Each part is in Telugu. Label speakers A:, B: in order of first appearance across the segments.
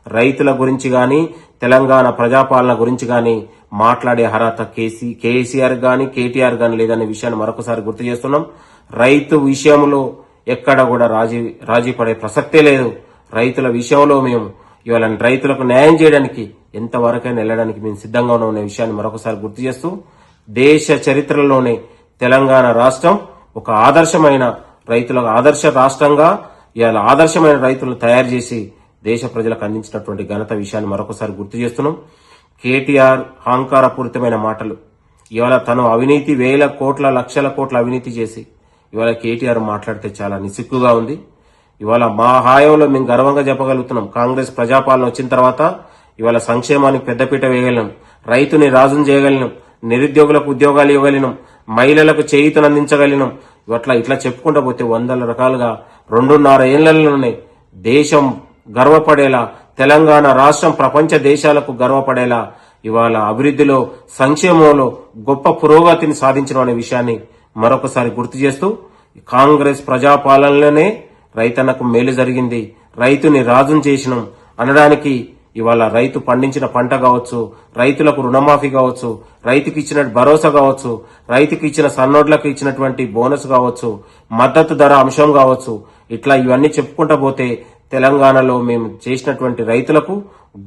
A: రైతుల గురించి గాని తెలంగాణ ప్రజాపాలన గురించి గాని మాట్లాడే అర్హత కేసీఆర్ గాని కేటీఆర్ గాని లేదనే విషయాన్ని మరొకసారి గుర్తు చేస్తున్నాం. రైతు విషయంలో ఎక్కడ కూడా రాజీ పడే ప్రసక్తే లేదు. రైతుల విషయంలో మేము ఇవాళ రైతులకు న్యాయం చేయడానికి ఎంతవరకైనా వెళ్ళడానికి మేము సిద్ధంగా ఉన్న విషయాన్ని మరొకసారి గుర్తు చేస్తూ, దేశ చరిత్రలోనే తెలంగాణ రాష్ట్రం ఒక ఆదర్శమైన రైతులకు ఆదర్శ రాష్ట్రంగా ఇవాళ ఆదర్శమైన రైతులను తయారు చేసి దేశ ప్రజలకు అందించినటువంటి ఘనత విషయాన్ని మరొకసారి గుర్తు చేస్తున్నాం. కేటీఆర్ అహంకారపూరితమైన మాటలు, ఇవాళ తను అవినీతి వేల కోట్ల లక్షల కోట్ల అవినీతి చేసి ఇవాళ కేటీఆర్ మాట్లాడితే చాలా నిస్సిగ్గుగా ఉంది. ఇవాళ మా హాయంలో మేము గర్వంగా చెప్పగలుగుతున్నాం, కాంగ్రెస్ ప్రజాపాలన వచ్చిన తర్వాత ఇవాళ సంక్షేమానికి పెద్దపీట వేయగలిగినాం, రైతుని రాజును చేయగలిగినాం, నిరుద్యోగులకు ఉద్యోగాలు ఇవ్వగలిగినాం, మహిళలకు చేయూతను అందించగలిగినాం. ఇట్లా చెప్పుకుంటూ పోతే వందల రకాలుగా 2.5 ఏళ్లలోనే దేశం గర్వపడేలా, తెలంగాణ రాష్ట్రం ప్రపంచ దేశాలకు గర్వపడేలా ఇవాళ అభివృద్ధిలో సంక్షేమంలో గొప్ప పురోగతిని సాధించడం అనే విషయాన్ని మరొకసారి గుర్తు చేస్తూ, కాంగ్రెస్ ప్రజాపాలనలోనే రైతన్నకు మేలు జరిగింది, రైతుని రాజును చేసినాం అనడానికి ఇవాళ రైతు పండించిన పంట కావచ్చు, రైతులకు రుణమాఫీ కావచ్చు, రైతుకి ఇచ్చిన భరోసా కావచ్చు, రైతుకి ఇచ్చిన సన్నోడ్లకు ఇచ్చినటువంటి బోనస్ కావచ్చు, మద్దతు ధర అంశం కావచ్చు, ఇట్లా ఇవన్నీ చెప్పుకుంటా పోతే తెలంగాణలో మేము చేసినటువంటి రైతులకు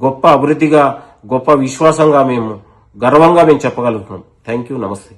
A: గొప్ప అభివృద్ధిగా, గొప్ప విశ్వాసంగా గర్వంగా మేము చెప్పగలుగుతున్నాం. Thank you. నమస్తే.